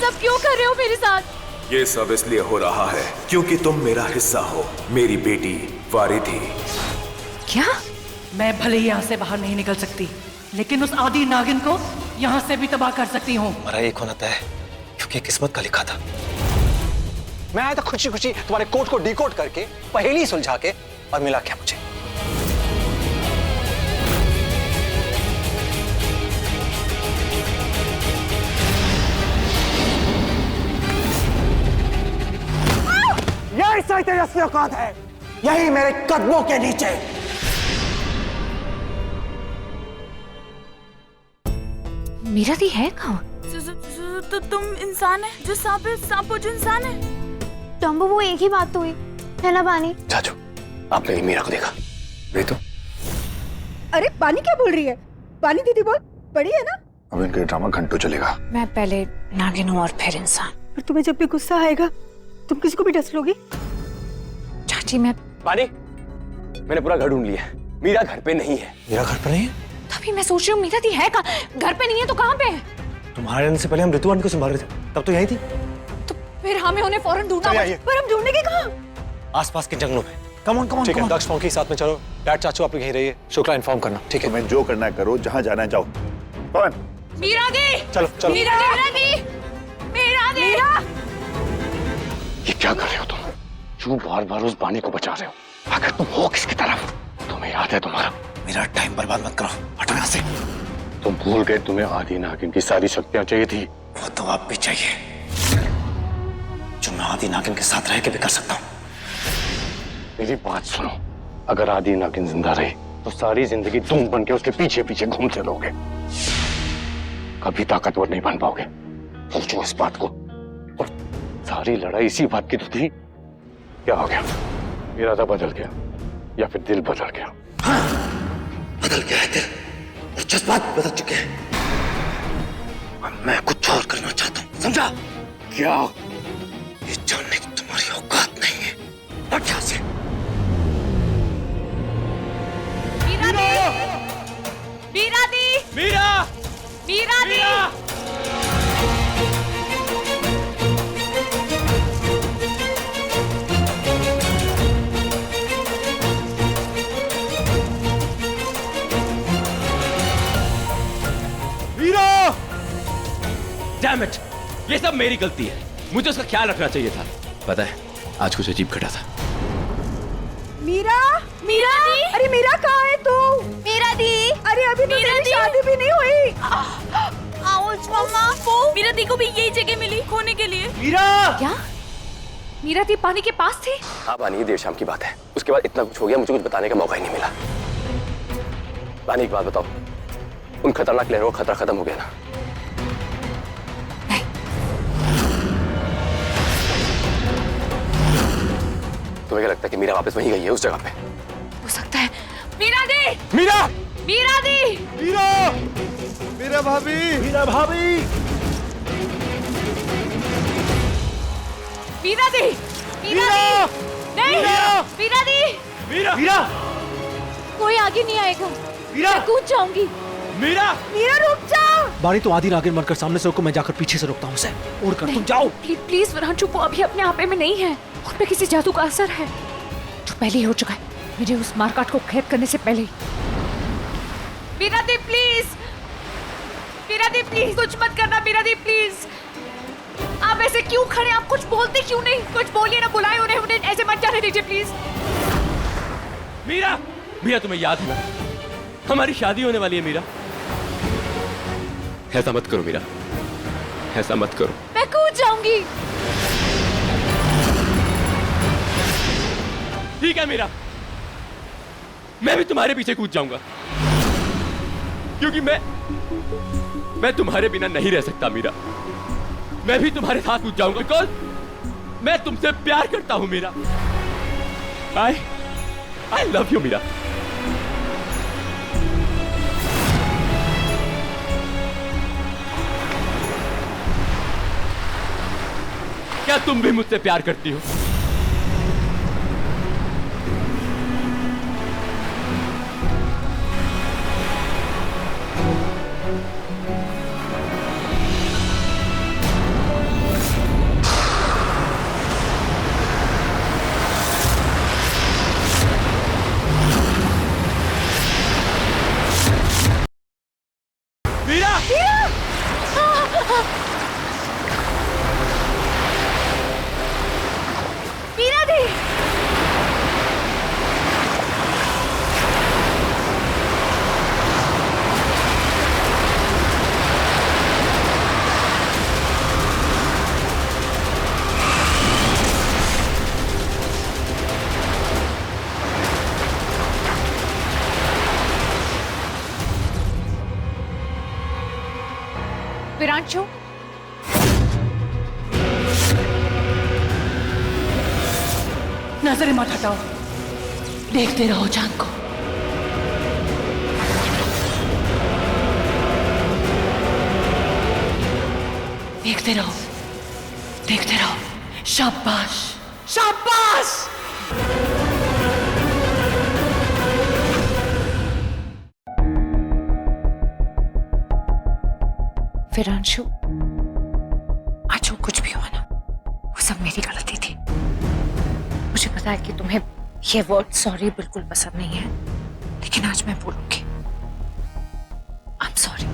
सब क्यों कर रहे हो मेरे साथ? ये सब इसलिए हो रहा है क्योंकि तुम मेरा हिस्सा हो, मेरी बेटी वारिधि। क्या? मैं भले ही यहाँ से बाहर नहीं निकल सकती, लेकिन उस आदि नागिन को यहाँ से भी तबाह कर सकती हूँ। हमारा एक होना तय है, क्योंकि किस्मत का लिखा था। मैं आया था खुशी खुशी तुम्हारे कोड को डिकोड करके, पहेली सुलझा के, और मिला क्या मुझे? यही सही तेजस्वी औकात है, यही मेरे कदमों के नीचे। मेरा दी है कहाँ? तो तुम इंसान है जो सांप है, सांप जो इंसान है। टॉम्बो, वो एक ही बात तो हुई है ना बानी? चाचू, आपने मीरा को देखा? तो अरे बानी क्या बोल रही है? बानी दीदी बोल बड़ी है ना। अब इनका ड्रामा घंटों चलेगा। मैं पहले नागिन हूँ और फिर इंसान। और तुम्हें जब भी गुस्सा आएगा तुम किसी को भी डस लोगी? चाची मैं बानी, मैंने पूरा घर ढूंढ लिया है, मीरा घर पे नहीं है। मीरा घर पर नहीं है? तभी मैं सोच रही हूँ मीरा दी है कहाँ? घर पे नहीं है तो कहाँ पे है? तुम्हारे आने से पहले हम ऋतु आंटी को संभाल रहे थे, तब तो यही थी। तो फिर हमें उन्हें फौरन ढूंढना होगा। पर हम ढूंढने के कहाँ? आसपास के जंगलों में। कम ऑन, ठीक है, दक्ष फोंकी साथ में चलो। डैड चाचू आप लोग यहीं रहिए, शुक्ला इन्फॉर्म करना। ठीक है, तुम्हें जो करना है करो, जहाँ जाना है जाओ। कौन? मीरा दी! चलो चलो। मीरा दी! मीरा दी! ये क्या कर रहे हो तुम? क्यों बार बार उस बानी को बचा रहे हो? आखिर तुम हो किसकी तरफ? तुम्हें याद है तुम्हारा? मेरा टाइम बर्बाद मत करो, हटो यहाँ से। तुम भूल गए तुम्हें आदि नागिन की सारी शक्तियां चाहिए थी। वो तो आप भी चाहिए, जो मैं आदि नागिन के साथ रह के भी कर सकता हूँ। मेरी बात सुनो, अगर आदि नागिन जिंदा रही तो सारी जिंदगी तुम बन के उसके पीछे पीछे घूमते रहोगे, कभी ताकतवर नहीं बन पाओगे। सोचो इस बात को। और सारी लड़ाई इसी बात की तो थी। क्या हो गया? इरादा बदल गया या फिर दिल बदल गया? हाँ, बदल गया है दिल, और जज्बात बदल चुके हैं। अब मैं कुछ और करना चाहता हूँ, समझा? क्या? ये जानने की तुम्हारी औकात नहीं है। हट यहाँ से। मीरा दी! मीरा दी! मीरा! मीरा दी! डैम इट, ये सब मेरी गलती है। मुझे उसका ख्याल रखना चाहिए था। पता है, आज कुछ अजीब घटा था। मीरा! मीरा दी! अरे मीरा कहाँ है तू? मीरा दी! अरे अभी तो तेरी शादी भी नहीं हुई। आउच मम्मा, मीरा दी को भी यही जगह मिली खोने के लिए। मीरा! क्या? मीरा दी पानी के पास थी? हाँ बानी, देर शाम की बात है। उसके बाद इतना कुछ हो गया, मुझे कुछ बताने का मौका ही नहीं मिला। बानी एक बात बताओ, उन खतरनाक लहरों का खतरा खत्म हो गया ना? तुम्हें क्या लगता है कि मीरा वापस वहीं गई है, उस जगह पे? हो सकता है। मीरा दी! मीरा! मीरा दी! मीरा! मीरा भाभी! मीरा भाभी! मीरा दी! मीरा दी! नहीं! मीरा दी! मीरा! मीरा! कोई आगे नहीं आएगा। मीरा! मैं कूद जाऊंगी। मीरा! मीरा रुक जा। बानी, तो आदि नागिन मरकर सामने से रोको, मैं जाकर पीछे से रोकता हूँ उसे। उड़कर तुम जाओ। प्लीज प्लीज फरहान, चुप, वो अभी अपने आपे में नहीं है। उस पे किसी जादू का असर है जो पहले ही हो चुका है, मुझे उस मारकाट को कैद करने से पहले ही। मीरा दी प्लीज! मीरा दी प्लीज, कुछ मत करना। मीरा दी प्लीज, आप ऐसे क्यों खड़े? आप कुछ बोलते क्यों नहीं? कुछ बोलिए ना, बुलाए उन्हें, उन्हें ऐसे मत जाने दीजिए प्लीज। मीरा! मीरा, तुम्हें याद है ना, हमारी शादी होने वाली है। मीरा, ऐसा मत करो मीरा, ऐसा मत करो। मैं कूद जाऊंगी। ठीक है मीरा, मैं भी तुम्हारे पीछे कूद जाऊंगा, क्योंकि मैं तुम्हारे बिना नहीं रह सकता मीरा। मैं भी तुम्हारे साथ कूद जाऊंगा, बिकॉज़ मैं तुमसे प्यार करता हूं Meera. I love you Meera. क्या तुम भी मुझसे प्यार करती हो? विरांशु, नजरें मत हटाओ, देखते रहो चांद को। देखते रहो, देखते रहो। शाबाश, शाबाश। विरांशु, आज जो कुछ भी हुआ ना, वो सब मेरी गलती थी। मुझे पता है कि तुम्हें ये वर्ड सॉरी बिल्कुल पसंद नहीं है, लेकिन आज मैं बोलूंगी। I am sorry.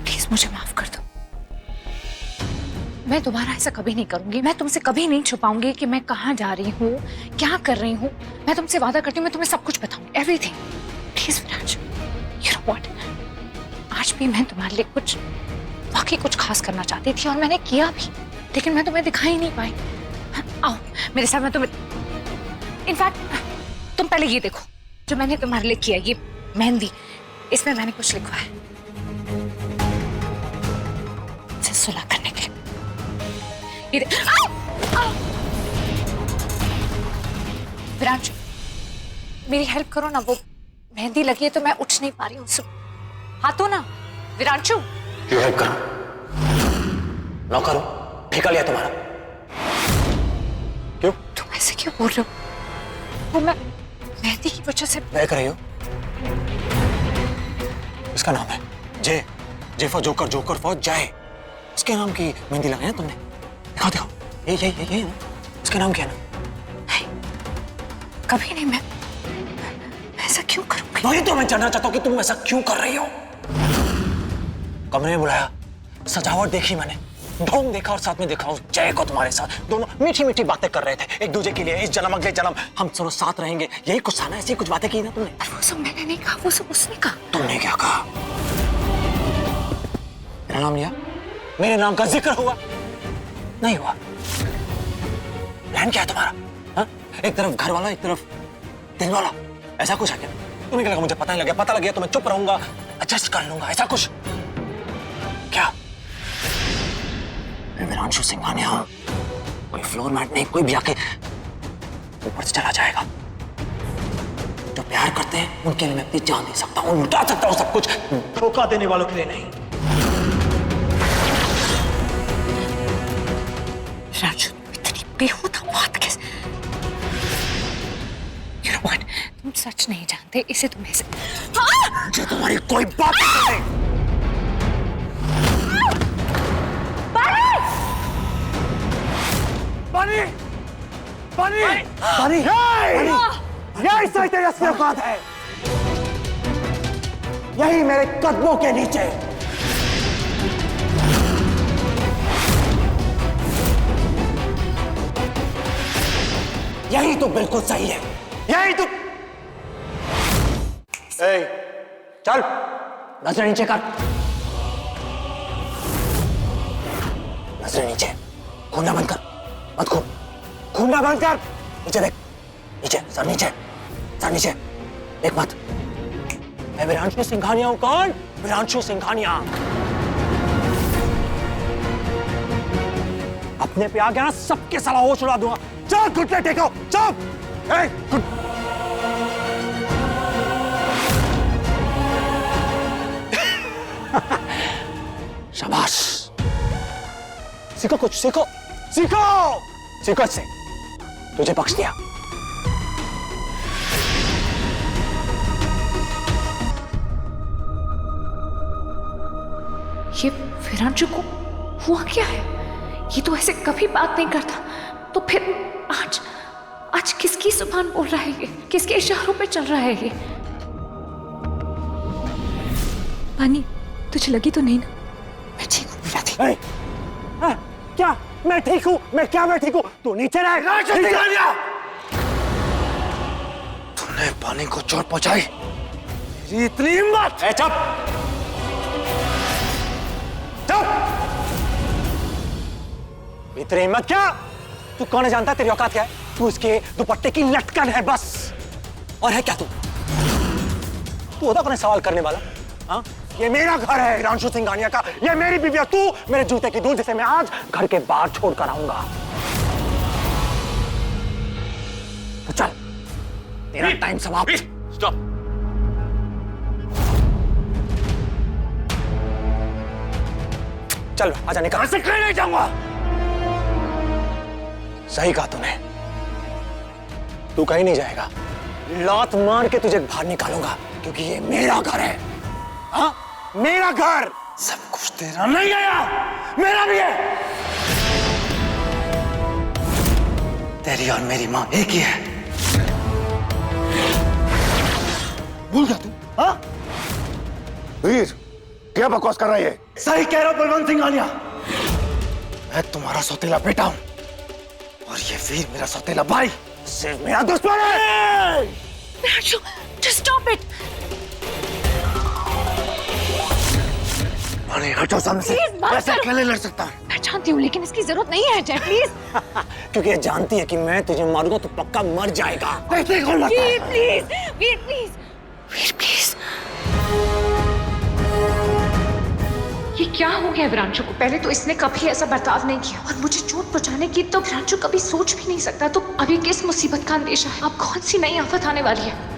प्लीज मुझे माफ कर दो। मैं दोबारा ऐसा कभी नहीं करूंगी। मैं तुमसे कभी नहीं छुपाऊंगी कि मैं कहाँ जा रही हूँ, क्या कर रही हूँ। मैं तुमसे वादा करती हूँ, मैं तुम्हें सब कुछ बताऊंगी, everything. Please Viranshu, you know what, आज भी मैं तुम्हारे लिए कुछ वाकई कुछ खास करना चाहती थी और मैंने किया भी, लेकिन मैं तुम्हें दिखा ही नहीं पाई। आओ मेरे साथ, मैं तुम्हें इनफैक्ट तुम पहले ये देखो जो मैंने तुम्हारे लिए किया। ये मेहंदी, इसमें मैंने कुछ लिखा है इसे सुलह करने के लिए। ये विरांशु, मेरी हेल्प करो ना। वो मेहंदी लगी है तो मैं उठ नहीं पा रही हूँ। हाथों ना विरांशु। क्यों हेल्प करो? नौकर हो, ठेका लिया तुम्हारा। क्यों? तुम ऐसे क्यों बोल रहे हो? वो मैं मेहंदी की वजह से देख रही हो? इसका नाम है जय, J for joker, joker for जय। इसके नाम की मेहंदी लगाई है तुमने? दिखाओ दिखाओ, ये ना, इसका नाम क्या है ना? कभी नहीं। मैं ऐसा क्यों करूंगी? वही तो मैं जानना चाहता हूँ कि तुम ऐसा क्यों कर रही हो। कमरे में बुलाया, सजावट देखी मैंने, ढोंग देखा और साथ में देखा उस जय को तुम्हारे साथ। दोनों मीठी मीठी बातें कर रहे थे एक दूसरे के लिए। इस जन्म अगले जन्म हम दोनों साथ रहेंगे, यही कुछ था ना? ऐसी कुछ बातें की ना तुमने? वो सब मैंने नहीं कहा, वो सब उसने कहा। तुमने क्या कहा? मेरा नाम लिया, मेरे नाम का जिक्र हुआ? नहीं हुआ। प्लान क्या है तुम्हारा? हा? एक तरफ घर वाला, एक तरफ दिल वाला, ऐसा कुछ है क्या? तुम्हें क्या लगा मुझे पता नहीं लगा? पता लग गया तो मैं चुप रहूंगा, एडजस्ट कर लूंगा, ऐसा कुछ क्या? मैं विरांशु सिंघानिया हूं, कोई फ्लोर मैट नहीं, कोई भी आके ऊपर से चला जाएगा। जो प्यार करते हैं उनके लिए मैं अपनी जान दे सकता हूं, लुटा सकता हूं सब कुछ, धोखा देने वालों के लिए नहीं। विरांशु, इतनी बेहुदा बात कैसे? You know what? तुम सच नहीं जानते, इसे तुम्हें से मुझे तुम्हारी कोई बात नहीं। पानी, पानी, पानी, यही सही तेरी असली औकात है, यही मेरे कदमों के नीचे। यही तो बिल्कुल सही है, यही तो। चल, नजर नीचे कर, नजर नीचे, खूना बंद कर, मत खून, खूना बंद कर। नीचे देख, नीचे, सर नीचे, सर नीचे, देख मत। मैं विरांशु सिंघानिया हूं। कौन? विरांशु सिंघानिया। अपने पे आ गया ना, सबके साला होश उड़ा दूंगा। चल घुटने टेको, चल। शाबाश, सीखो कुछ, सीखो, सीखो, सीखो इससे। तुझे बख्श दिया। ये विरांशु को हुआ क्या है? ये तो ऐसे कभी बात नहीं करता, तो फिर आज आज किसकी जुबान बोल रहा है ये? किसके इशारों पे चल रहा है ये? पानी, तुझे लगी तो नहीं ना? मैं ठीक हूँ विरांशु। क्या मैं ठीक हूँ? मैं क्या मैं ठीक हूँ? तू नीचे रह। तूने पानी को चोट पहुंचाई, तेरी इतनी हिम्मत? चुप, चुप। इतनी हिम्मत क्या? तू कौन है जानता है? तेरी औकात क्या है? तू इसके दुपट्टे की लटकन है बस। और है क्या तू? तू होता कौन है सवाल करने वाला? हाँ, ये मेरा घर है हिरांशु सिंघानिया का, ये मेरी बीवी, तू मेरे जूते की धूल जिसे मैं आज घर के बाहर छोड़कर आऊंगा। तो चल, तेरा टाइम समाप्त। स्टॉप। चल आजा, निकल। से कहीं नहीं जाऊंगा। सही कहा तूने, तू कहीं नहीं जाएगा। लात मार के तुझे बाहर निकालूंगा, क्योंकि ये मेरा घर है। हाँ, मेरा घर। सब कुछ तेरा नहीं आया, मेरा भी है। तेरी और मेरी माँ एक ही है। भूल गया तू? हाँ? वीर, क्या बकवास कर रहा है ये? सही कह रहा हूं बलवंत सिंघानिया, मैं तुम्हारा सौतेला बेटा हूं और ये वीर मेरा सौतेला भाई, सिर्फ मेरा दुश्मन है। Just stop it. अरे हटो सामने से, ऐसे अकेले लड़ सकता हूं। मैं जानती हूँ, लेकिन इसकी जरूरत नहीं है जय, प्लीज। क्योंकि ये जानती है कि मैं तुझे मारूंगा तो पक्का मर जाएगा। देखते कौन मरता है। Please, Veer please, Veer please. ये क्या हो गया विरांशु को? पहले तो इसने कभी ऐसा बर्ताव नहीं किया और मुझे चोट पहुंचाने की तो विरांशु कभी सोच भी नहीं सकता। तो अभी किस मुसीबत का अंदेशा है? अब कौन सी नई आफत आने वाली है?